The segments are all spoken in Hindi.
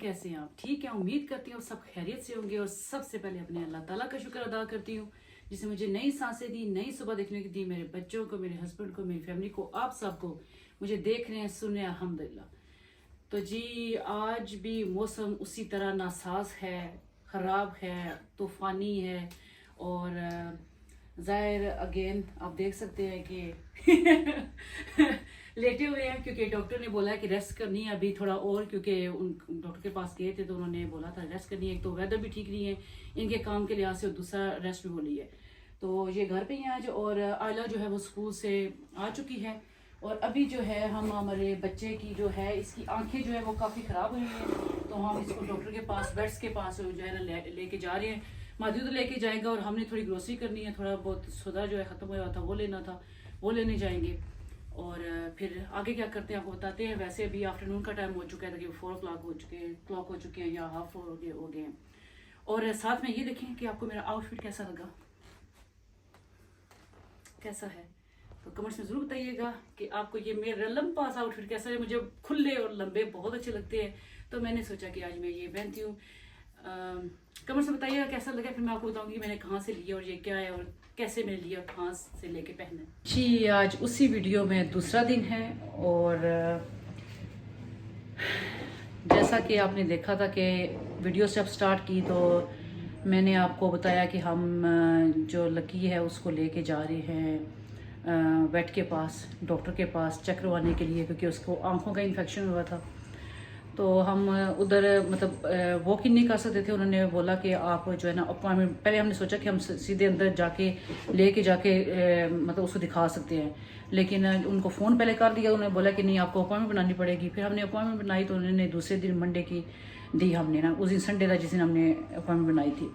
कैसे हैं आप? ठीक है, उम्मीद करती हूँ सब खैरियत से होंगे। और सबसे पहले अपने अल्लाह ताला का शुक्र अदा करती हूँ जिसने मुझे नई सांसें दी, नई सुबह देखने की दी, मेरे बच्चों को, मेरे हस्बैंड को, मेरी फैमिली को, आप सबको मुझे देख रहे हैं, सुन रहे हैं, अल्हम्दुलिल्लाह। तो जी आज भी मौसम उसी तरह नासाज है, ख़राब है, तूफ़ानी है। और ज़ाहिर अगेन आप देख सकते हैं कि लेटे हुए हैं क्योंकि डॉक्टर ने बोला है कि रेस्ट करनी है अभी थोड़ा और, क्योंकि उन डॉक्टर के पास गए थे तो उन्होंने बोला था रेस्ट करनी है। एक तो वेदर भी ठीक नहीं है इनके काम के लिहाज से, और दूसरा रेस्ट भी बोली है। तो ये घर पे ही हैं आज। और आयला जो है वो स्कूल से आ चुकी है। और अभी जो है हम हमारे बच्चे की जो है इसकी आंखें जो है वो काफ़ी ख़राब हुई हैं, तो हम इसको डॉक्टर के पास, वेट्स के पास जो है ना लेके जा रहे हैं। मादी तो लेके जाएगा और हमने थोड़ी ग्रोसरी करनी है, थोड़ा बहुत सौदा जो है ख़त्म हुआ था वो लेना था, वो लेने जाएंगे। और फिर आगे क्या करते हैं आपको बताते हैं। वैसे अभी आफ्टरनून का टाइम हो चुका है, तकरीबन 4 o'clock हो चुके हैं या हाफ हो गए हैं। और साथ में ये देखें कि आपको मेरा आउटफिट कैसा लगा, कैसा है, तो कमेंट्स में ज़रूर बताइएगा कि आपको ये मेरा लंबा सा आउटफिट कैसा है। मुझे खुले और लंबे बहुत अच्छे लगते हैं, तो मैंने सोचा कि आज मैं ये पहनती हूँ। कमेंट्स में बताइएगा कैसा लगा, फिर मैं आपको बताऊंगी मैंने कहाँ से लिया और ये क्या है और कैसे मैंने लिया, कहाँ से लेके पहना है। जी आज उसी वीडियो में दूसरा दिन है। और जैसा कि आपने देखा था कि वीडियो जब स्टार्ट की तो मैंने आपको बताया कि हम जो लकी है उसको लेके जा रहे हैं वेट के पास, डॉक्टर के पास चेक करवाने के लिए, क्योंकि उसको आंखों का इन्फेक्शन हुआ था। तो हम उधर मतलब वॉक इन नहीं कर सकते थे। उन्होंने बोला कि आप जो है ना अपॉइंटमेंट, पहले हमने सोचा कि हम सीधे अंदर जाके लेके जाके मतलब उसको दिखा सकते हैं, लेकिन उनको फ़ोन पहले कर दिया। उन्होंने बोला कि नहीं आपको अपॉइंटमेंट बनानी पड़ेगी। फिर हमने अपॉइंटमेंट बनाई तो उन्होंने दूसरे दिन मंडे की दी हमने ना, उस दिन संडे था जिस दिन हमने अपॉइंटमेंट बनाई थी।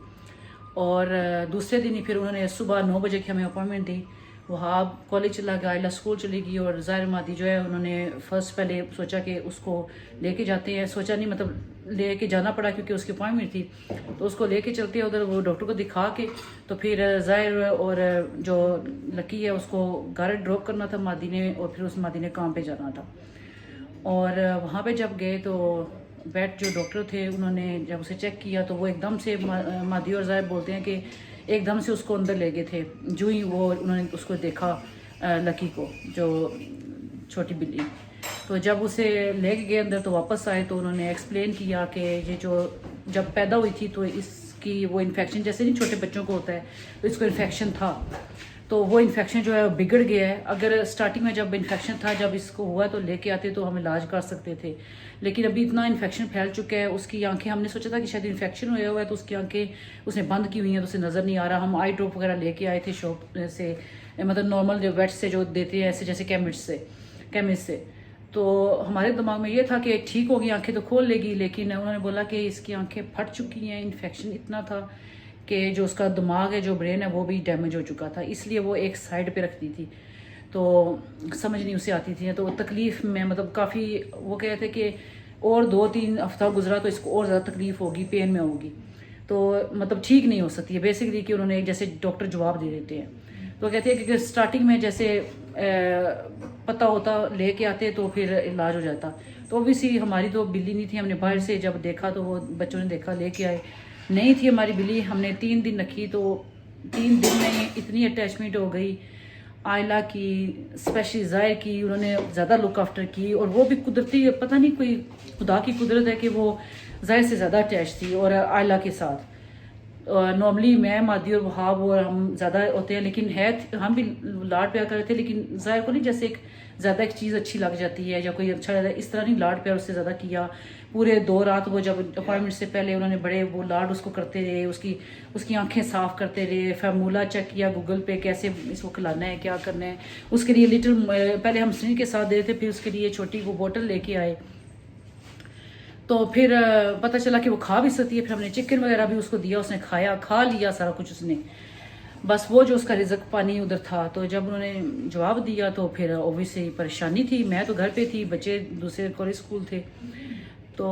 और दूसरे दिन ही फिर उन्होंने सुबह 9 बजे की हमें अपॉइंटमेंट दी। वहाँ कॉलेज चला गया, आयला स्कूल चली गई। और ज़ाहिर मादी जो है उन्होंने फर्स्ट पहले सोचा कि उसको लेके जाते हैं, सोचा नहीं मतलब लेके जाना पड़ा क्योंकि उसकी अपॉइंटमेंट थी, तो उसको लेके चलते हैं उधर, वो डॉक्टर को दिखा के। तो फिर ज़ाहिर और जो लकी है उसको घर ड्रॉप करना था मादी ने, और फिर उस मादी ने काम पे जाना था। और वहाँ पे जब गए तो वेट जो डॉक्टर थे उन्होंने जब उसे चेक किया तो वो एकदम से मादी और ज़ाहिर बोलते हैं कि एकदम से उसको अंदर ले गए थे। जो ही वो उन्होंने उसको देखा लकी को, जो छोटी बिल्ली, तो जब उसे ले गए अंदर तो वापस आए तो उन्होंने एक्सप्लेन किया कि ये जो जब पैदा हुई थी तो इसकी वो इन्फेक्शन, जैसे नहीं छोटे बच्चों को होता है तो इसको इन्फेक्शन था, तो वो इन्फेक्शन जो है बिगड़ गया है। अगर स्टार्टिंग में जब इन्फेक्शन था, जब इसको हुआ तो लेके आते तो हम इलाज कर सकते थे, लेकिन अभी इतना इन्फेक्शन फैल चुका है। उसकी आंखें, हमने सोचा था कि शायद इन्फेक्शन हुआ हुआ है तो उसकी आंखें उसने बंद की हुई हैं तो उसे नज़र नहीं आ रहा। हम आई ड्रॉप वगैरह लेके आए थे शॉप से, मतलब नॉर्मल जो वेट से जो देते हैं ऐसे, जैसे केमिस्ट से। तो हमारे दिमाग में ये था कि ठीक होगी, आंखें तो खोल लेगी, लेकिन उन्होंने बोला कि इसकी आंखें फट चुकी हैं। इन्फेक्शन इतना था कि जो उसका दिमाग है, जो ब्रेन है, वो भी डैमेज हो चुका था, इसलिए वो एक साइड पे रखती थी तो समझ नहीं उसे आती थी। तो तकलीफ़ में मतलब काफ़ी, वो कहते कि और 2-3 हफ्ता गुजरा तो इसको और ज़्यादा तकलीफ़ होगी, पेन में होगी, तो मतलब ठीक नहीं हो सकती है बेसिकली, कि उन्होंने जैसे डॉक्टर जवाब दे देते हैं। तो कहते हैं कि स्टार्टिंग में जैसे पता होता लेके आते तो फिर इलाज हो जाता। तो ओबियसली हमारी तो बिल्ली नहीं थी, हमने बाहर से जब देखा तो वो बच्चों ने देखा लेके आए, नहीं थी हमारी बिल्ली। हमने 3 दिन रखी तो 3 दिन में इतनी अटैचमेंट हो गई आयला की, स्पेशली ज़ाहिर की, उन्होंने ज़्यादा लुक आफ्टर की। और वो भी कुदरती, पता नहीं कोई खुदा की कुदरत है कि वो ज़ाहिर से ज़्यादा अटैच थी और आयला के साथ। नॉर्मली मैं, मादी और वहाब और हम ज़्यादा होते हैं, लेकिन है हम भी लाड प्यार कर रहे थे, लेकिन ज़ाहिर को नहीं जैसे एक ज़्यादा एक चीज़ अच्छी लग जाती है या कोई अच्छा लगता है, इस तरह नहीं लाड प्यार उससे ज़्यादा किया। पूरे 2 रात वो जब अपॉइंटमेंट से पहले उन्होंने बड़े वो लाड उसको करते रहे, उसकी आंखें साफ़ करते रहे, फार्मूला चेक किया गूगल पे कैसे इसको खिलाना है, क्या करना है। उसके लिए लिटिल पहले हम स्निक के साथ दे रहे थे, फिर उसके लिए छोटी वो बोतल लेके आए, तो फिर पता चला कि वो खा भी सकती है। फिर हमने चिकन वगैरह भी उसको दिया, उसने खाया, खा लिया सारा कुछ उसने, बस वो जो उसका रिज़्क पानी उधर था। तो जब उन्होंने जवाब दिया तो फिर ओबियसली परेशानी थी। मैं तो घर पे थी, बच्चे दूसरे कॉलेज स्कूल थे। तो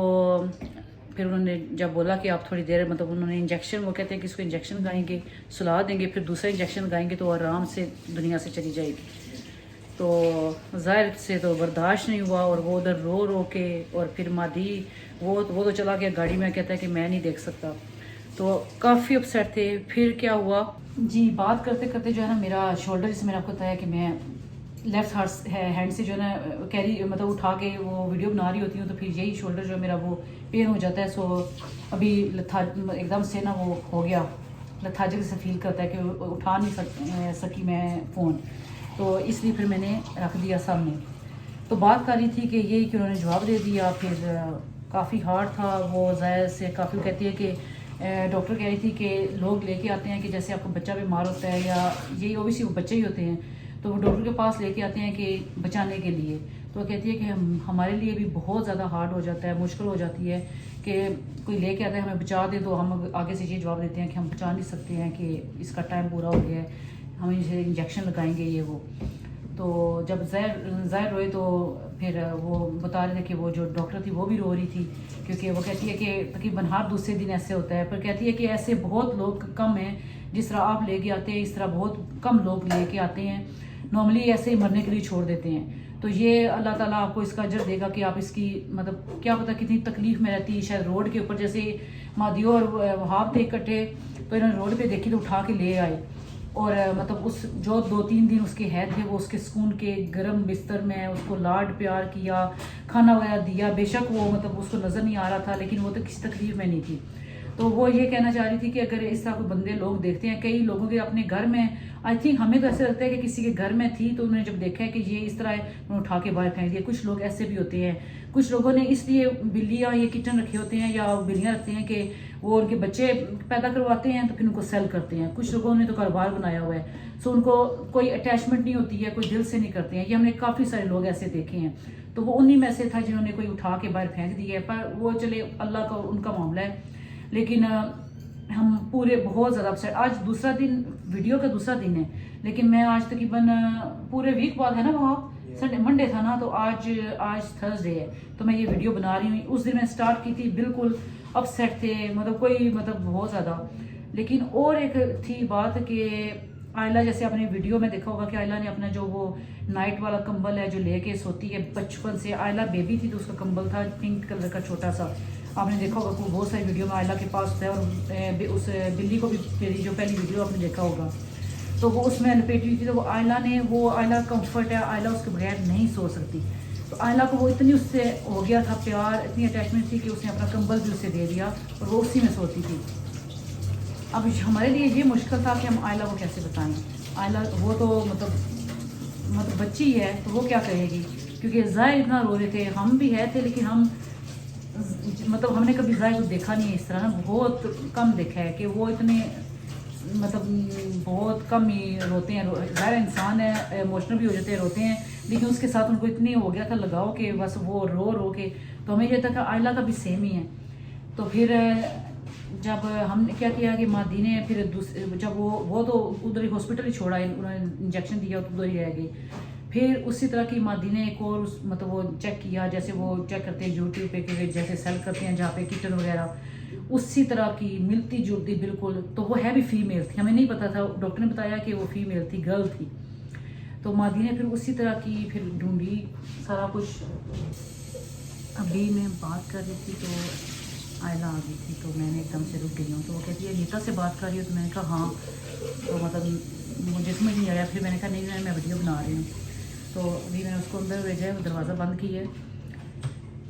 फिर उन्होंने जब बोला कि आप थोड़ी देर, मतलब उन्होंने इंजेक्शन, वो कहते हैं कि इसको इंजेक्शन लगाएंगे, सुला देंगे, फिर दूसरा इंजेक्शन लगाएंगे तो आराम से दुनिया से चली जाएगी। तो ज़ाहिर से तो बर्दाश्त नहीं हुआ और वो उधर रो रो के, और फिर मादी वो तो चला गया गाड़ी में, कहता है कि मैं नहीं देख सकता। तो काफ़ी अपसेट थे। फिर क्या हुआ जी, बात करते करते जो है ना मेरा शोल्डर, जिसमें मैंने आपको बताया कि मैं लेफ़्ट हैंड से जो है ना कैरी मतलब उठा के वो वीडियो बना रही होती हूँ, तो फिर यही शोल्डर जो है मेरा वो पेन हो जाता है। सो अभी एकदम से ना वो हो गया, लथार्जिक से फील करता है कि उठा नहीं सकी मैं फ़ोन, तो इसलिए फिर मैंने रख दिया सामने। तो बात कर रही थी कि यही कि उन्होंने जवाब दे दिया। फिर काफ़ी हार्ड था वो, ज़ाहिर से काफ़ी कहती है कि डॉक्टर कह रही थी कि लोग लेके आते हैं कि जैसे आपको बच्चा बीमार होता है या यही ओबियसली वो बच्चे ही होते हैं, तो वो डॉक्टर के पास लेके आते हैं कि बचाने के लिए। तो वो कहती है कि हमारे लिए भी बहुत ज़्यादा हार्ड हो जाता है, मुश्किल हो जाती है कि कोई लेके आता है हमें बचा दे, तो हम आगे से ये जवाब देते हैं कि हम बचा नहीं सकते हैं, कि इसका टाइम पूरा हो गया है, हम इसे इंजेक्शन लगाएंगे ये वो। तो जब ज़ाहिर रोए तो फिर वो बता रहे थे कि वो जो डॉक्टर थी वो भी रो रही थी, क्योंकि वो कहती है कि तकरीबन हर दूसरे दिन ऐसे होता है, पर कहती है कि ऐसे बहुत लोग कम हैं जिस तरह आप लेके आते हैं, इस तरह बहुत कम लोग लेके आते हैं, नॉर्मली ऐसे ही मरने के लिए छोड़ देते हैं। तो ये अल्लाह ताला आपको इसका अजर देगा कि आप इसकी मतलब क्या पता कितनी तकलीफ़ में रहती है। शायद रोड के ऊपर जैसे मादियो और वहाब थे इकट्ठे, तो इन्होंने रोड पे देखी तो उठा के ले आए, और मतलब उस जो 2-3 दिन उसके है थे वो उसके सुकून के गर्म बिस्तर में उसको लाड प्यार किया, खाना वगैरह दिया। बेशक वो मतलब उसको नज़र नहीं आ रहा था, लेकिन वो तो किसी तकलीफ में नहीं थी। तो वो ये कहना चाह रही थी कि अगर इस तरह कोई बंदे लोग देखते हैं, कई लोगों के अपने घर में, आई थिंक हमें तो ऐसे लगता है कि किसी के घर में थी तो उन्होंने जब देखा है कि ये इस तरह है, उन्होंने उठा के बाहर फेंक दिया। कुछ लोग ऐसे भी होते हैं, कुछ लोगों ने इसलिए बिल्लियाँ ये किचन रखे होते हैं या बिल्लियाँ रखते हैं कि वो उनके बच्चे पैदा करवाते हैं तो फिर उनको सेल करते हैं। कुछ लोगों ने तो कारोबार बनाया हुआ है, सो उनको कोई अटैचमेंट नहीं होती है, कोई दिल से नहीं करते हैं। ये हमने काफ़ी सारे लोग ऐसे देखे हैं। तो वो उन्हीं में से था जिन्होंने कोई उठा के बाहर फेंक दिया है, पर वो चले अल्लाह का उनका मामला है। लेकिन हम पूरे बहुत ज़्यादा अपसेट। आज दूसरा दिन, वीडियो का दूसरा दिन है, लेकिन मैं आज तकरीबन पूरे वीक बाद है ना, वहाँ संडे मंडे था ना, तो आज थर्सडे है, तो मैं ये वीडियो बना रही हूँ। उस दिन मैं स्टार्ट की थी, बिल्कुल अपसेट थे, मतलब कोई मतलब बहुत ज़्यादा। लेकिन और एक थी बात कि आयला, जैसे आपने वीडियो में देखा होगा कि आयला ने अपना जो वो नाइट वाला कंबल है जो लेके सोती है बचपन से, आयला बेबी थी तो उसका कंबल था पिंक कलर का छोटा सा, आपने देखा होगा कि बहुत सारी वीडियो में आयला के पास है। और उस बिल्ली को भी मेरी जो पहली वीडियो आपने देखा होगा तो वो उसमें लपेटी हुई थी। तो वो आयला कंफर्ट है, आयला उसके बगैर नहीं सो सकती। तो आयला को वो इतनी उससे हो गया था प्यार, इतनी अटैचमेंट थी कि उसने अपना कंबल भी उसे दे दिया और वो उसी में सोती थी। अब हमारे लिए ये मुश्किल था कि हम आयला को कैसे बताएं। आयला वो तो मतलब बच्ची है तो वो क्या करेगी, क्योंकि ज़ाहिर इतना रो रहे थे, हम भी है थे, लेकिन हम मतलब हमने कभी ज़ाहिर को देखा नहीं है इस तरह ना, बहुत कम देखा है कि वो इतने मतलब बहुत कम ही रोते हैं। ज़ाहिर इंसान है, इमोशनल भी हो जाते हैं, रोते हैं, लेकिन उसके साथ उनको इतनी हो गया था लगाओ कि बस वो रो रो के। तो हमें ये था कि आयला का भी सेम ही है। तो फिर जब हमने क्या किया कि मादी ने फिर जब वो तो उधर ही हॉस्पिटल ही छोड़ा, उन्होंने इंजेक्शन दिया तो उधर ही रह गई। फिर उसी तरह की मादी ने एक और मतलब वो चेक किया, जैसे वो चेक करते हैं यूट्यूब पे कि जैसे सेल करते हैं जहाँ पे किचन वगैरह, उसी तरह की मिलती जुलती बिल्कुल। तो वो है भी फीमेल थी, हमें नहीं पता था, डॉक्टर ने बताया कि वो फीमेल थी, गर्ल थी। तो मादी ने फिर उसी तरह की फिर ढूंढी सारा कुछ। अभी मैं बात कर रही थी तो आयला आ गई थी, तो मैंने एकदम से रुक गई हूँ। तो वो कहती है नीता से बात कर रही हो, तो मैंने कहा हाँ। तो मतलब मुझे समझ नहीं आया, फिर मैंने कहा नहीं मैं वीडियो बना रही हूँ। तो अभी मैंने उसको अंदर भेजा है, वो दरवाज़ा बंद की है।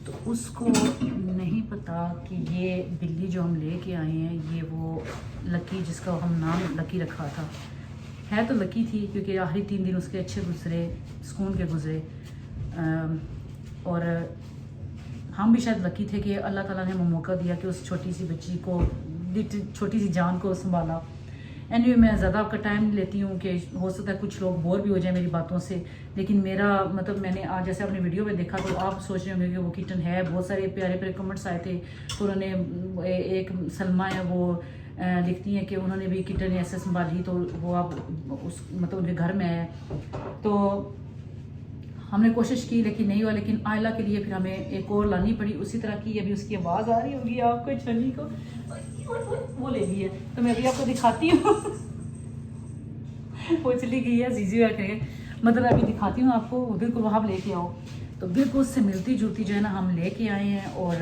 तो उसको नहीं पता कि ये बिल्ली जो हम लेके आए हैं ये वो लकी, जिसका हम नाम लकी रखा था, है तो लकी थी क्योंकि आखिरी 3 दिन उसके अच्छे गुजरे, सुकून के गुजरे। और हम भी शायद लकी थे कि अल्लाह ताला ने हमें मौका दिया कि उस छोटी सी बच्ची को, छोटी सी जान को संभाला। एनीवे मैं ज़्यादा आपका टाइम नहीं लेती हूँ कि हो सकता है कुछ लोग बोर भी हो जाए मेरी बातों से, लेकिन मेरा मतलब मैंने आज जैसे आपने वीडियो में देखा तो आप सोच रहे होंगे कि वो किटन है। बहुत सारे प्यारे प्यारे कमेंट्स आए थे, तो उन्होंने एक सलमा है वो लिखती हैं कि उन्होंने भी किटन ऐसे संभाली, तो वो आप उस मतलब उनके घर में है। तो हमने कोशिश की लेकिन नहीं हुआ, लेकिन आयला के लिए फिर हमें एक और लानी पड़ी उसी तरह की। अभी उसकी आवाज़ आ रही होगी आपको, छन्नी को वो ले ली है, तो मैं अभी आपको दिखाती हूँ। वो चली गई है जीजी करके। मतलब अभी दिखाती हूँ आपको, वो बिल्कुल वहाँ लेके आओ, तो बिल्कुल उससे मिलती जुलती जो है ना हम लेके आए हैं। और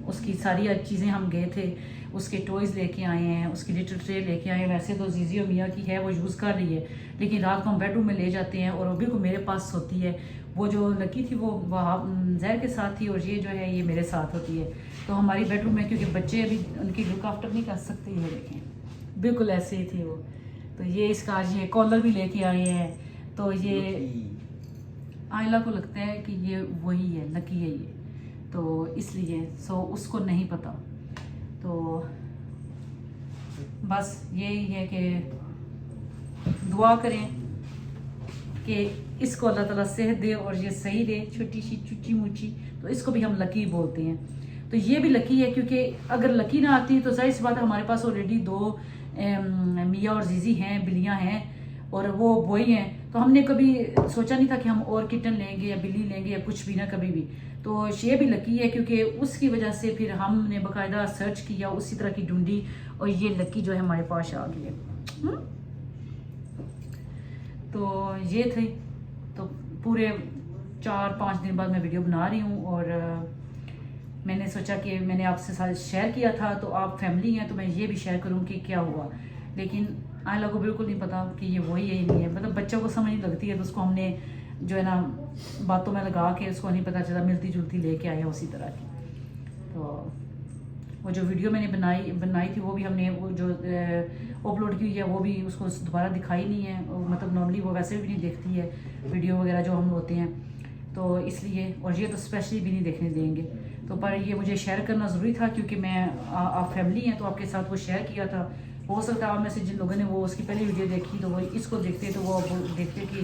उसकी सारी चीज़ें हम गए थे, उसके टॉयज़ लेके आए हैं, उसकी लिटिल ट्रे लेके आए हैं। वैसे तो जीजी और मियाँ की है, वो यूज़ कर रही है, लेकिन रात को हम बेडरूम में ले जाते हैं और वो बिल्कुल मेरे पास सोती है। वो जो लकी थी वो वहाँ जहर के साथ थी, और ये जो है ये मेरे साथ होती है। तो हमारी बेडरूम में, क्योंकि बच्चे अभी उनकी लुक आफ्टर नहीं कर सकते, ये देखें बिल्कुल ऐसे ही थी वो। तो ये इसका आज ये कॉलर भी लेके आए हैं। तो ये आयला को लगता है कि ये वही है, लकी है ये, तो इसलिए उसको नहीं पता। तो बस यही है कि दुआ करें कि इसको अल्लाह ताला सेहत दे और ये सही दे, छोटी सी चुची मुची, तो इसको भी हम लकी बोलते हैं। तो ये भी लकी है, क्योंकि अगर लकी ना आती तो जाहिर सी बात है हमारे पास ऑलरेडी 2 मियाँ और जीजी हैं, बिल्लियाँ हैं और वो बॉय हैं। तो हमने कभी सोचा नहीं था कि हम और किटन लेंगे या बिल्ली लेंगे या कुछ भी ना, कभी भी। तो ये भी लकी है, क्योंकि उसकी वजह से फिर हमने बाकायदा सर्च किया, उसी तरह की ढूंढी, और ये लकी जो है हमारे पास आ गई है। तो ये थे, तो पूरे 4-5 दिन बाद मैं वीडियो बना रही हूँ, और मैंने सोचा कि मैंने आपसे साथ शेयर किया था, तो आप फैमिली हैं तो मैं ये भी शेयर करूँ कि क्या हुआ। लेकिन आयला को बिल्कुल नहीं पता कि ये वही है ही नहीं है, मतलब बच्चों को समझ नहीं लगती है, तो उसको हमने जो है ना बातों में लगा के उसको नहीं पता चला, मिलती जुलती लेके आए उसी तरह की। तो वो जो वीडियो मैंने बनाई थी वो भी हमने वो जो अपलोड की हुई है वो भी उसको दोबारा दिखाई नहीं है, मतलब नॉर्मली वो वैसे भी नहीं देखती है वीडियो वगैरह जो हम होते हैं, तो इसलिए। और ये तो स्पेशली भी नहीं देखने देंगे, तो पर ये मुझे शेयर करना ज़रूरी था, क्योंकि मैं आप फैमिली हैं तो आपके साथ वो शेयर किया था। हो सकता है आप में से जिन लोगों ने वो उसकी पहली वीडियो देखी तो वो इसको देखते, तो वो देखते कि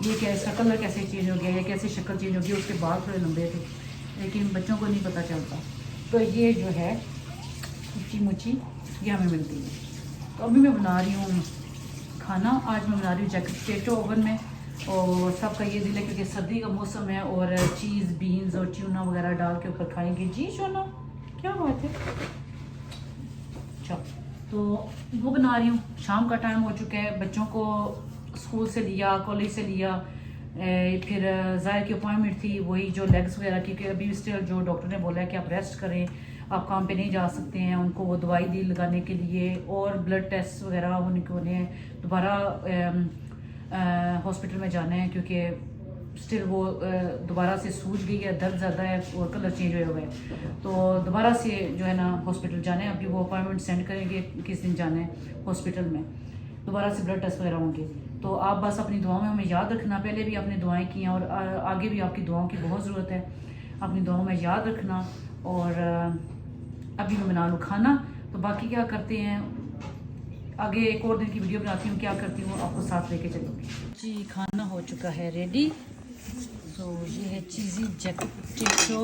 ये क्या, इसका कलर कैसे चेंज हो गया या कैसे शक्ल चेंज हो गई, उसके बाल थोड़े लंबे थे, लेकिन बच्चों को नहीं पता चलता। तो ये जो है ऊँची मुची ये हमें मिलती है। तो अभी मैं बना रही हूँ खाना, आज मैं बना रही हूँ जैकेट पोटैटो ओवन में, और सबका ये दिल है क्योंकि सर्दी का मौसम है, और चीज़ बीन्स और ट्यूना वगैरह डाल के ऊपर खाएंगे। जी सोना क्या बात है। अच्छा, तो वो बना रही हूँ। शाम का टाइम हो चुका है, बच्चों को स्कूल से लिया, कॉलेज से लिया, फिर ज़ाहिर की अपॉइंटमेंट थी, वही जो लेग्स वगैरह, क्योंकि अभी स्टिल जो डॉक्टर ने बोला है कि आप रेस्ट करें, आप काम पे नहीं जा सकते हैं। उनको वो दवाई दी लगाने के लिए, और ब्लड टेस्ट वगैरह होने दोबारा हॉस्पिटल में जाना है, क्योंकि स्टिल वो दोबारा से सूज गई है, दर्द ज़्यादा है और कलर चेंज हुए हुए हैं, तो दोबारा से जो है ना हॉस्पिटल जाना है। अभी वो अपॉइंटमेंट सेंड करेंगे किस दिन जाना है हॉस्पिटल में, दोबारा से ब्लड टेस्ट वगैरह होंगे। तो आप बस अपनी दुआओं में हमें याद रखना, पहले भी आपने दुआएं की हैं और आगे भी आपकी दुआओं की बहुत ज़रूरत है, अपनी दुआओं में याद रखना। और अभी मैं बना लूँ खाना, तो बाकी क्या करते हैं आगे एक और दिन की वीडियो बनाती हूँ, क्या करती हूँ आपको साथ लेके चलूँगी। जी खाना हो चुका है रेडी। तो ये है cheesy jacket potato,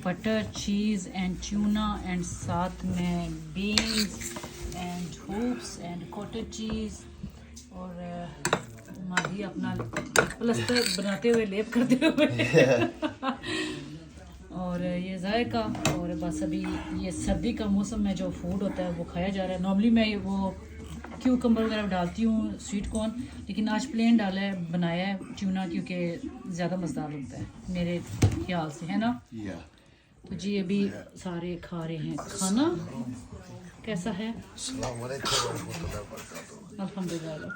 butter cheese and tuna, and साथ में beans and hoops and cottage cheese, और माही अपना प्लस्तर बनाते हुए, लेप करते हुए और ये जायका। और बस अभी ये सर्दी का मौसम में जो फूड होता है वो खाया जा रहा है। नॉर्मली मैं वो क्यूकम्बर वगैरह डालती हूँ, स्वीट कॉर्न, लेकिन आज प्लेन डाला है, बनाया है ट्यूना, क्योंकि ज़्यादा मज़ेदार लगता है मेरे ख्याल से, है ना। तो जी अभी सारे खा रहे हैं खाना। कैसा है? अल्हम्दुलिल्लाह।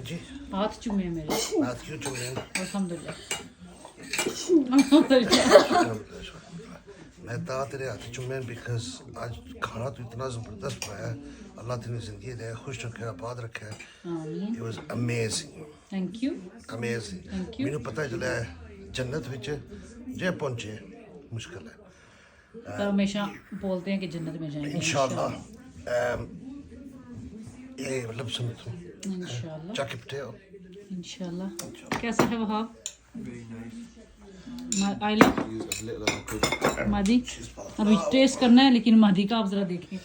जी हाथ चूमे मेरे। हाथ क्यों चूमे? अल्हम्दुलिल्लाह। मैं तेरे हाथ चूमे बिकॉज आज खाना तो इतना ज़बरदस्त बनाया है, अल्लाह तेरी ज़िंदगी दे, खुश रखे, आबाद रखे। आमीन। It was amazing, thank you. amazing। Thank you। मैंने पता चला है जन्नत विच जे पहुंचे मुश्किल है, पर हमेशा बोलते हैं कि जन्नत में जाएंगे इंशाल्लाह। ये मतलब सुन तुम इंशाल्लाह। चक पोटैटो इंशाल्लाह। कैसा है वहाब? आयला, मादी अभी टेस्ट करना है, लेकिन मादी का आप जरा देखिए।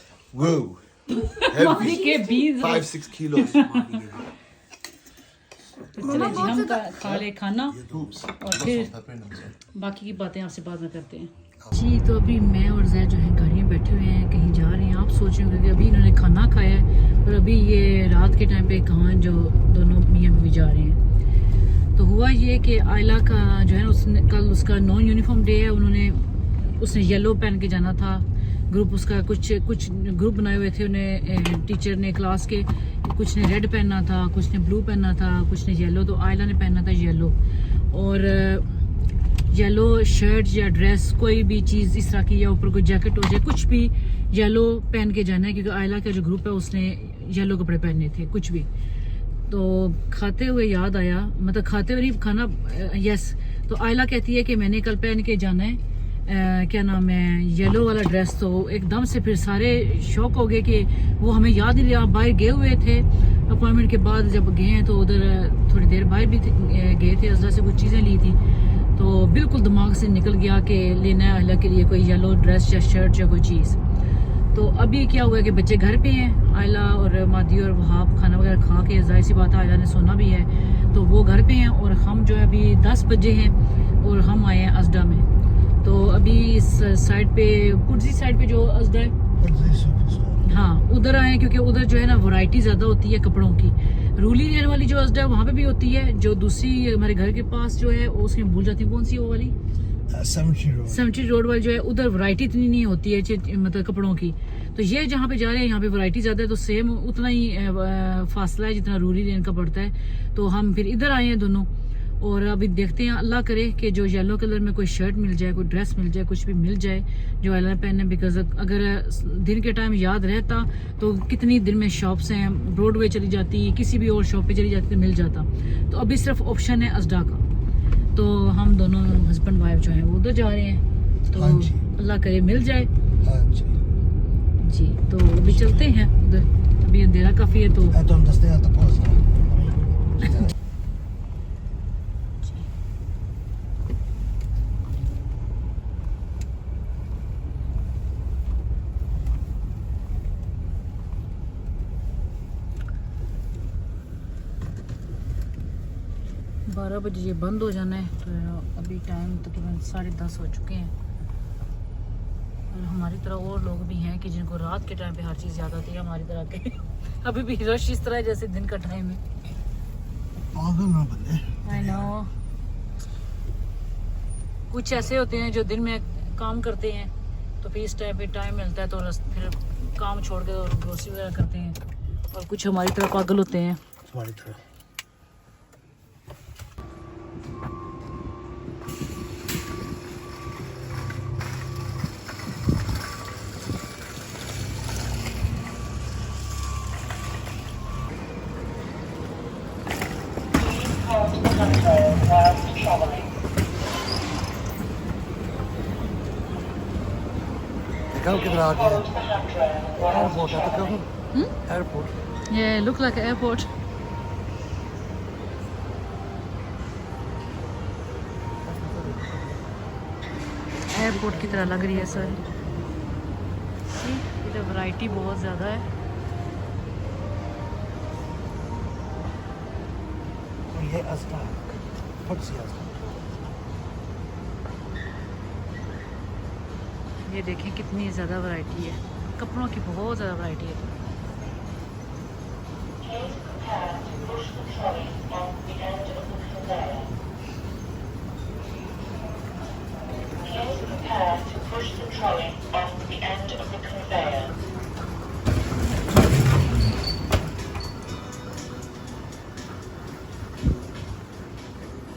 मादी के बीज 5-6 kilos. तो चले जी हम खा ले खाना, और फिर बाकी की बातें आपसे बाद में करते हैं। जी तो अभी मैं और जैद जो है गाड़ी में बैठे हुए हैं, कहीं जा रहे हैं। आप सोच रहे होंगे कि अभी इन्होंने खाना खाया है और अभी ये रात के टाइम पे कहाँ जो दोनों मियाँ बीवी जा रहे हैं। तो हुआ ये कि आयला का जो है ना, उसने कल उसका नॉन यूनिफॉर्म डे है। उसने येलो पहन के जाना था। ग्रुप उसका कुछ ग्रुप बनाए हुए थे उन्हें टीचर ने क्लास के। कुछ ने रेड पहनना था, कुछ ने ब्लू पहनना था, कुछ ने येलो। तो आयला ने पहनना था येलो, और येलो शर्ट या ड्रेस कोई भी चीज़ इस तरह की, या ऊपर कोई जैकेट हो जाए, कुछ भी येलो पहन के जाना है, क्योंकि आयला का जो ग्रुप है उसने येलो कपड़े पहने थे कुछ भी। तो खाते हुए याद आया, मतलब खाते हुए नहीं, खाना यस। तो आयला कहती है कि मैंने कल पहन के जाना है क्या नाम है, येलो वाला ड्रेस। तो एकदम से फिर सारे शौक हो गए कि वो हमें याद नहीं रहा। बाहर गए हुए थे अपॉइंटमेंट के बाद, जब गए हैं तो उधर थोड़ी देर बाहर भी गए थे, उस से कुछ चीज़ें ली थी। तो बिल्कुल दिमाग से निकल गया कि लेना है आयला के लिए कोई येलो ड्रेस या शर्ट या कोई चीज़। तो अभी क्या हुआ कि बच्चे घर पे हैं, आयला और मादी और वहाब खाना वगैरह खा के, जाहिर सी बात है आयला ने सोना भी है, तो वो घर पे हैं। और हम जो है अभी 10 बजे हैं और हम आए हैं अजदा में। तो अभी इस साइड पे, पुर्जी साइड पे जो अजदा है, हाँ उधर आए हैं, क्योंकि उधर जो है ना वैरायटी ज़्यादा होती है कपड़ों की। रूली एरिया वाली जो अजदा है वहाँ पे भी होती है। जो दूसरी हमारे घर के पास जो है उसकी भूल जाती हूँ कौन सी, वो वाली सेमेंट्री रोड वाली जो है, उधर वैरायटी इतनी नहीं होती है मतलब कपड़ों की। तो ये जहाँ पे जा रहे हैं यहाँ पे वैरायटी ज़्यादा है, तो सेम उतना ही फासला है जितना रूरल लेन का पड़ता है। तो हम फिर इधर आए हैं दोनों, और अभी देखते हैं, अल्लाह करे कि जो येलो कलर में कोई शर्ट मिल जाए, कोई ड्रेस मिल जाए, कुछ भी मिल जाए जो आयला पहने। बिकॉज अगर दिन के टाइम याद रहता तो कितनी दिन में शॉप्स हैं, ब्रॉडवे चली जाती, किसी भी और शॉप पे चली जाती तो मिल जाता। तो अभी सिर्फ ऑप्शन है अजडा का। तो हम दोनों हस्बैंड वाइफ जो हैं वो उधर जा रहे हैं, तो अल्लाह करे मिल जाए। जी तो अभी चलते हैं उधर, अभी अंधेरा काफ़ी है। तो हम दस्ते हैं तो पहुंच 12 बजे ये बंद हो जाना है। तो अभी टाइम तकरीबन 10:30 हो चुके हैं। और हमारी तरह और लोग भी हैं कि जिनको रात के टाइम पे हर चीज़ याद आती है, हमारी तरह के अभी भी रश इस तरह है जैसे दिन का टाइम है। आई नो, कुछ ऐसे होते हैं जो दिन में काम करते हैं, तो फिर इस टाइम पे टाइम मिलता है तो फिर काम छोड़ के ग्रोसरी वगैरह करते हैं। और कुछ हमारी तरह पागल होते हैं, हमारी तरह। किधर आ गए? एयरपोर्ट है तो क्यों? Airport. Yeah, look like an airport. Airport की तरह लग रही है सर। इधर वैरायटी बहुत ज़्यादा है। ये अजदा बहुत सी अजदा। ये देखें कितनी ज़्यादा वैरायटी है, कपड़ों की बहुत ज़्यादा वैरायटी है।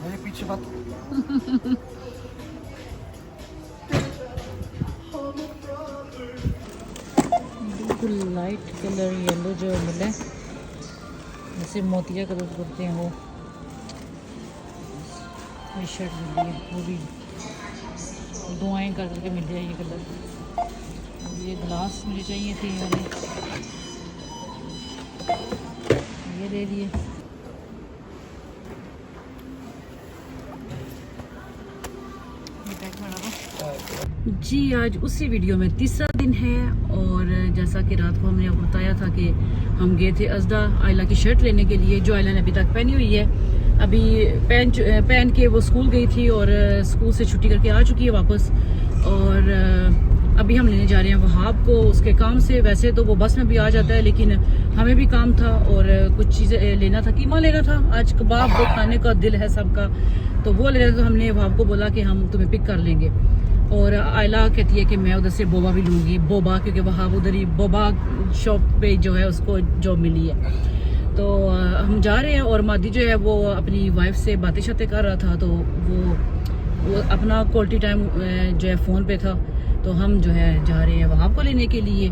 मेरे पीछे बात। बिल्कुल लाइट कलर येलो जो मिले, जैसे मोतिया कलर करते हैं वो शर्ट मिल रही है, वो भी दुआएं कर करके मिल जाए ये कलर। ये ग्लास मुझे चाहिए थे वाले, ये दे दिए। जी आज उसी वीडियो में तीसरा दिन है, और जैसा कि रात को हमने आपको बताया था कि हम गए थे अजदा आयला की शर्ट लेने के लिए, जो आयला ने अभी तक पहनी हुई है। अभी पहन के वो स्कूल गई थी और स्कूल से छुट्टी करके आ चुकी है वापस। और अभी हम लेने जा रहे हैं वहाब को उसके काम से। वैसे तो वो बस में भी आ जाता है, लेकिन हमें भी काम था और कुछ चीज़ें लेना था, कीमा लेना था। आज कबाब वो खाने का दिल है सबका, तो वो लेना था। तो हमने वहाब को बोला कि हम तुम्हें पिक कर लेंगे। और आयला कहती है कि मैं उधर से बोबा भी लूँगी, बोबा, क्योंकि वहाब उधर ही बोबा शॉप पे जो है उसको जॉब मिली है। तो हम जा रहे हैं और मादी जो है वो अपनी वाइफ से बातें शातें कर रहा था, तो वो अपना क्वालिटी टाइम जो है फ़ोन पे था। तो हम जो है जा रहे हैं वहाब को लेने के लिए।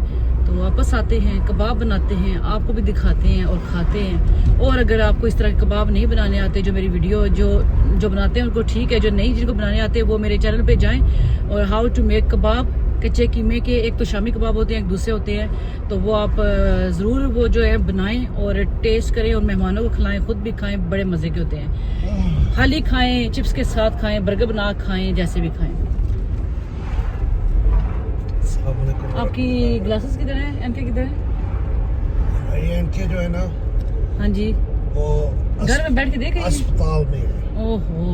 तो वापस आते हैं, कबाब बनाते हैं, आपको भी दिखाते हैं और खाते हैं। और अगर आपको इस तरह के कबाब नहीं बनाने आते, जो मेरी वीडियो जो बनाते हैं उनको ठीक है, जो नहीं जिनको बनाने आते हैं वो मेरे चैनल पे जाएं और हाउ टू मेक कबाब, कच्चे कीमे के। एक तो शामी कबाब होते हैं, एक दूसरे होते हैं। तो वो आप ज़रूर वो जो है बनाएं और टेस्ट करें और मेहमानों को खिलाएं, खुद भी खाएं, बड़े मज़े के होते हैं। खाली खाएं, चिप्स के साथ खाएं, बर्गर बना खाएं, जैसे भी खाएं। आपकी ग्लासेस किधर है, एनके किधर है? ये एनके जो है ना, हाँ जी, वो घर में बैठ के देख रही है। अस्पताल में है। ओहो,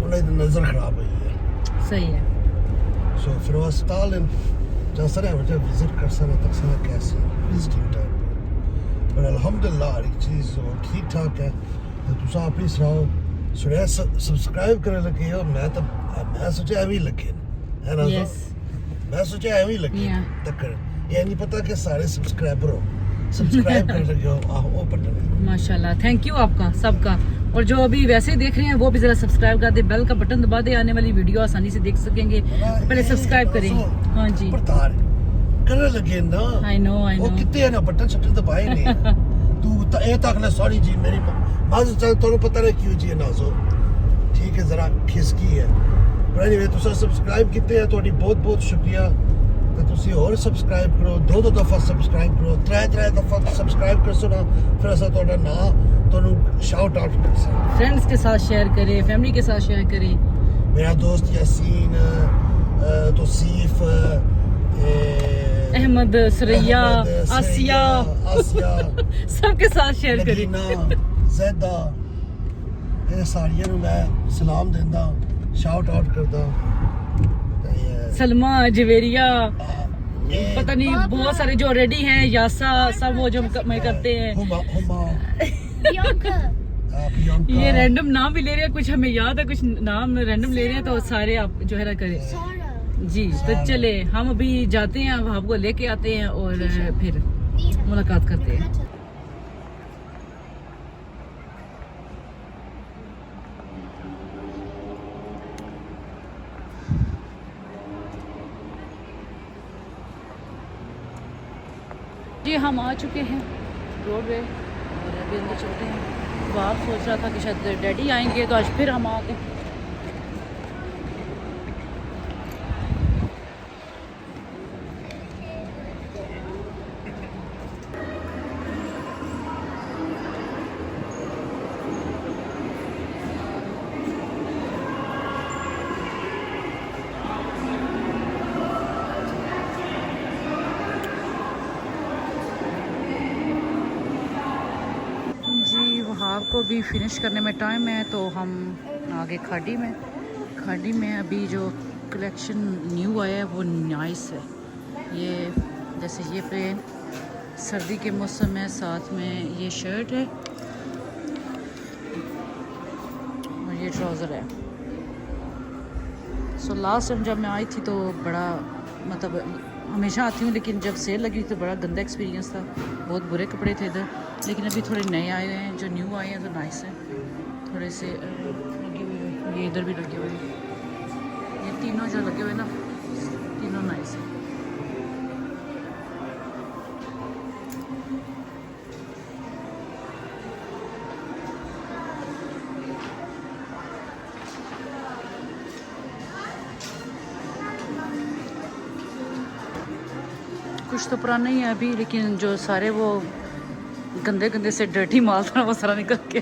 उन्हें नजर खराब हुई है। सही है। सो फिर वो अस्पताल जैसा है मुझे विजिट कर सकना तक sana कैसे विजिटिंग टाइम पर अल्हम्दुलिल्लाह हर एक चीज़ ठीक ठाक है। तो तुम अपनी सुनाओ, सुनिया सब्सक्राइब करने लगे हो। मैं सोचा एवं लगे है ना, यस, मैं सोचा एवं लगे Yeah. तक ये नहीं पता कि सारे सब्सक्राइबर हो सब्सक्राइब करने लगे हो। वो बटन है। माशाल्लाह, थैंक यू आपका सबका। और जो अभी वैसे ही देख रहे हैं वो भी जरा सब्सक्राइब कर दे, बेल का बटन दबा दे, आने वाली वीडियो आसानी से देख सकेंगे। पहले सब्सक्राइब करें। हाँ जी, प्रतार करने लगे ना। आई नो वो कितने है ना बटन शटन दबाए नहीं तू ए तक ना सॉरी जी मेरी बाज चल तोनु पता नहीं क्यों जी नाजो ठीक है जरा खिसकी है पर एनीवे तुसा सब्सक्राइब किते है ਤੁਹਾਡੀ बहुत बहुत शुक्रिया। तो ਤੁਸੀਂ और सब्सक्राइब करो, दो दफा सब्सक्राइब करो, त्रै दफा सब्सक्राइब कर सुना फिर ऐसा ਤੁਹਾਡਾ नाम ਤੁਹਾਨੂੰ शाउट आउट कर सकते। फ्रेंड्स के साथ शेयर करें, फैमिली के साथ शेयर करें। मेरा दोस्त यासीन, तौसीफ, अहमद, सरैया, आसिया सबके साथ शेयर करें। ज़ैदा ये सारियां ਨੂੰ मैं सलाम देंदा, शाउट आउट करदा। सलमा, जवेरिया, पता नहीं बहुत सारे जो रेडी हैं, यासा, सब वो जो मैं करते हैं। ये रैंडम नाम भी ले रहे हैं, कुछ हमें याद है, कुछ नाम रैंडम ले रहे हैं, तो सारे आप जो है ना करें जी। तो चले हम अभी जाते हैं, अब आपको लेके आते हैं और फिर मुलाकात करते हैं। जी हम आ चुके हैं रोड पे और अभी अंदर चलते हैं। तो आप सोच रहा था कि शायद डैडी आएंगे, तो आज फिर हम आ गए। वहाब को भी फिनिश करने में टाइम है, तो हम आगे खाड़ी में अभी जो कलेक्शन न्यू आया है वो नाइस है। ये जैसे ये प्लेन सर्दी के मौसम है, साथ में ये शर्ट है और ये ट्राउज़र है। सो लास्ट टाइम जब मैं आई थी तो बड़ा मतलब हमेशा आती हूँ, लेकिन जब सेल लगी तो बड़ा गंदा एक्सपीरियंस था, बहुत बुरे कपड़े थे इधर। लेकिन अभी थोड़े नए आए हैं, जो न्यू आए हैं तो नाइस है, थोड़े से लगे हुए हैं। ये इधर भी लगे हुए हैं, ये तीनों जो लगे हुए हैं ना, तीनों नाइस है। कुछ तो पुराना ही है अभी, लेकिन जो सारे वो गंदे गंदे से डर्टी माल था वो सारा निकल के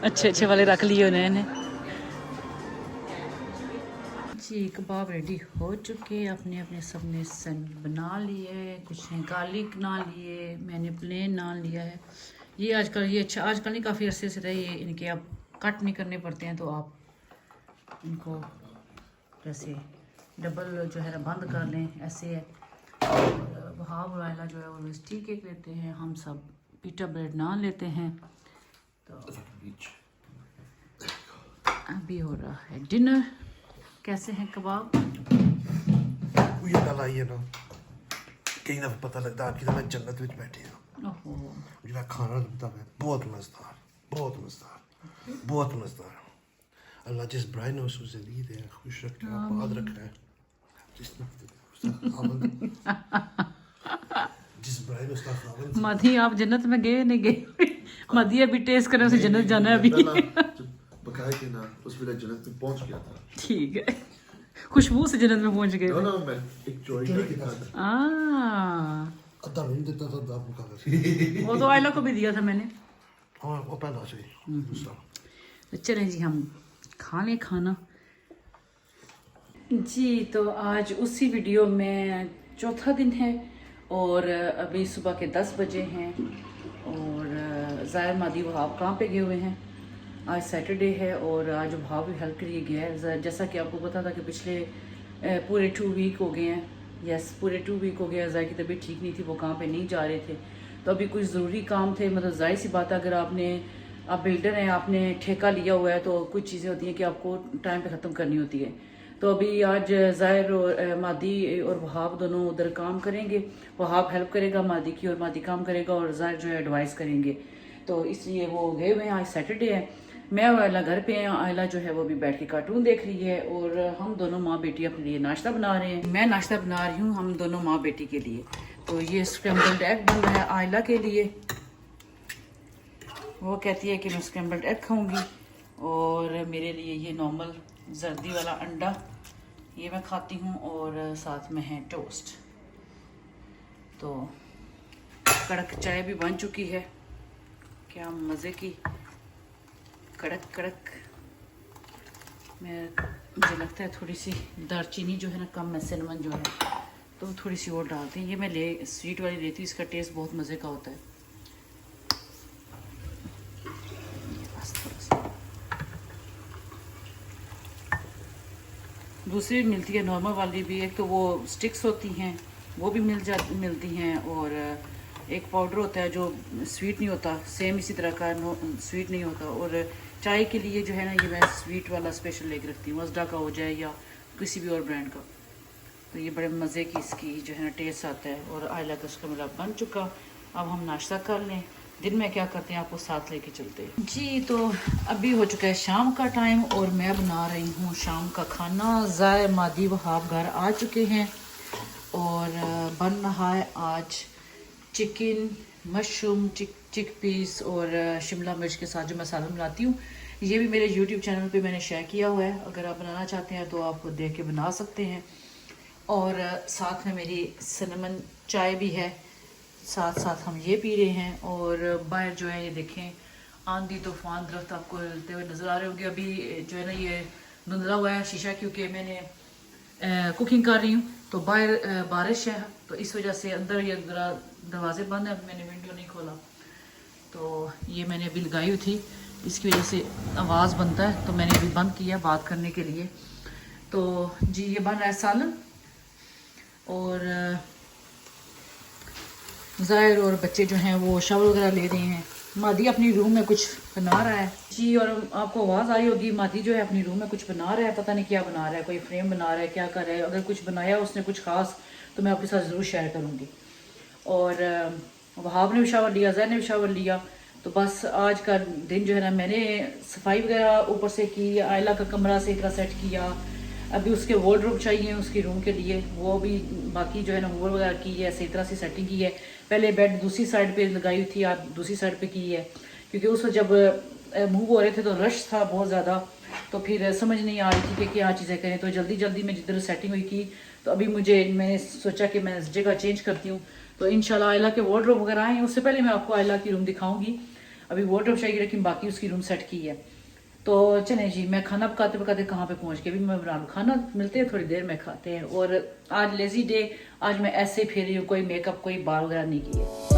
अच्छे अच्छे वाले रख लिए उन्होंने जी। कबाब रेडी हो चुके, अपने अपने सब ने सन बना लिए, कुछ ने गार्लिक नान लिए, मैंने प्लेन नान लिया है। ये आजकल ये अच्छा आजकल नहीं काफ़ी अरसे से रहे ये इनके अब कट नहीं करने पड़ते हैं, तो आप इनको जैसे डबल जो है ना बंद कर लें, ऐसे है। वहाब और आयला जो है वो टी केक लेते हैं, हम सब पीटा ब्रेड नान लेते हैं। तो अभी हो रहा है डिनर। कैसे हैं कबाब? ये गल आई है ना, कई दफा पता लगता आपकी तो मैं जन्नत में बैठी हूँ। ओहो, जो खाना लगता है बहुत मज़ेदार, बहुत मज़ेदार, बहुत मज़ेदार। अल्लाह जिस ब्राई ने उसको ज़िंदगी दे, खुश रखे, आबाद रखे, जिस ब्राई ने उसका खावन। माधी आप जन्नत में गए नहीं गए? माधी अभी टेस्ट करें, उसे जन्नत जाना है अभी। बकाया के ना उस वेले जन्नत में पहुंच गया था। ठीक है, खुशबू से जन्नत में पहुंच गए। ना मैं एक चोरी करके खाता। अद्धा नहीं देता था दाब मुका। वो तो आयला को भी दिया था मैंने। हाँ वो पहला से दूसरा। तो चलें जी हम खा लें खाना जी। तो आज उसी वीडियो में चौथा दिन है और अभी सुबह के 10 बजे हैं और ज़ाहिर मादी वहाब कहाँ पे गए हुए हैं। आज सैटरडे है और आज वहाब भी हेल्प के लिए गया है। जैसा कि आपको पता था कि पिछले पूरे 2 वीक हो गए हैं। यस, पूरे 2 वीक हो गया। ज़ाहिर की तबीयत ठीक नहीं थी, वो कहाँ पे नहीं जा रहे थे। तो अभी कुछ ज़रूरी काम थे। मतलब जाहिर सी बात है, अगर आप बिल्डर हैं, आपने ठेका लिया हुआ है, तो कुछ चीज़ें होती हैं कि आपको टाइम पे ख़त्म करनी होती है। तो अभी आज ज़ाहिर और मादी और वहाब दोनों उधर काम करेंगे। वहाब हेल्प करेगा मादी की और मादी काम करेगा और ज़ाहिर जो है एडवाइस करेंगे। तो इसलिए वो गए हुए हैं। आज सैटरडे है, मैं और आयला घर पे हैं। आयला जो है वो भी बैठ के कार्टून देख रही है और हम दोनों माँ बेटी अपने लिए नाश्ता बना रहे हैं। मैं नाश्ता बना रही हूँ हम दोनों माँ बेटी के लिए। तो ये स्क्रैम्बल्ड एग बन रहा है आयला के लिए। वो कहती है कि मैं स्क्रैम्बल्ड एग खाऊंगी और मेरे लिए ये नॉर्मल जर्दी वाला अंडा ये मैं खाती हूँ और साथ में है टोस्ट। तो कड़क चाय भी बन चुकी है, क्या मज़े की कड़क कड़क। मुझे लगता है थोड़ी सी दालचीनी जो है ना कम है, सिनेमन जो है तो थोड़ी सी और डालते हैं। ये मैं स्वीट वाली लेती हूँ, इसका टेस्ट बहुत मज़े का होता है। बस थोड़ा सा दूसरी भी मिलती है नॉर्मल वाली भी। एक तो वो स्टिक्स होती हैं वो भी मिलती हैं और एक पाउडर होता है जो स्वीट नहीं होता, सेम इसी तरह का स्वीट नहीं होता। और चाय के लिए जो है ना ये मैं स्वीट वाला स्पेशल लेके रखती हूँ, मजडा का हो जाए या किसी भी और ब्रांड का। तो ये बड़े मज़े की इसकी जो है ना टेस्ट आता है। और आयला का उसका मेरा बन चुका। अब हम नाश्ता कर लें। दिन में क्या करते हैं आपको साथ लेके चलते हैं जी। तो अभी हो चुका है शाम का टाइम और मैं बना रही हूँ शाम का खाना। ज़ाहिर मादी वहाब घर आ चुके हैं और बन रहा है आज चिकन, मशरूम, चिक पीस और शिमला मिर्च के साथ जो मसाला बनाती हूँ। ये भी मेरे YouTube चैनल पे मैंने शेयर किया हुआ है, अगर आप बनाना चाहते हैं तो आप देख के बना सकते हैं। और साथ में मेरी सिनेमन चाय भी है, साथ साथ हम ये पी रहे हैं। और बाहर जो है ये देखें आंधी तूफान, दरख्त आपको हिलते हुए नज़र आ रहे होंगे। अभी जो है ना ये धुंधला हुआ है शीशा, क्योंकि मैंने कुकिंग कर रही हूँ तो बाहर बारिश है तो इस वजह से अंदर ये दरवाजे बंद है। मैंने विंडो नहीं खोला तो ये मैंने अभी लगाई हुई थी, इसकी वजह से आवाज़ बनता है तो मैंने अभी बंद किया बात करने के लिए। तो जी ये बन रहा है सालन और ज़ाहिर और बच्चे जो हैं वो शावर वगैरह ले रहे हैं। मादी अपनी रूम में कुछ बना रहा है जी। और आपको आवाज़ आ रही होगी, मादी जो है अपनी रूम में कुछ बना रहा है, पता नहीं क्या बना रहा है, कोई फ्रेम बना रहा है, क्या कर रहा है। अगर कुछ बनाया उसने कुछ ख़ास तो मैं आपके साथ ज़रूर शेयर करूँगी। और वहाब ने भी शावर लिया, ज़ैन ने भी शावर लिया। तो बस आज का दिन जो है ना मैंने सफाई वगैरह ऊपर से की, आयला का कमरा से इतना सेट किया। अभी उसके वार्डरोब चाहिए उसकी रूम के लिए, वो भी बाकी जो है ना वॉल वगैरह की है, सही तरह से सेटिंग की है। पहले बेड दूसरी साइड पे लगाई हुई थी, आप दूसरी साइड पे की है, क्योंकि उस वक्त जब मूव हो रहे थे तो रश था बहुत ज़्यादा, तो फिर समझ नहीं आ रही थी कि क्या चीज़ें करें। तो जल्दी जल्दी में जिधर सेटिंग हुई की तो अभी मैंने सोचा कि मैं जगह चेंज करती हूँ। तो इंशाल्लाह आयला के वार्डरोब वगैरह आए हैं, उससे पहले मैं आपको आयला की रूम दिखाऊंगी। अभी वार्डरोब चाहिए लेकिन बाकी उसकी रूम सेट की है। तो चलें जी, मैं खाना पकाते पकाते कहाँ पे पहुँच गई, अभी मैं बना लूँ खाना, मिलते हैं थोड़ी देर में खाते हैं। और आज लेजी डे, आज मैं ऐसे फिर रही हूँ, कोई मेकअप कोई बाल वगैरह नहीं किए।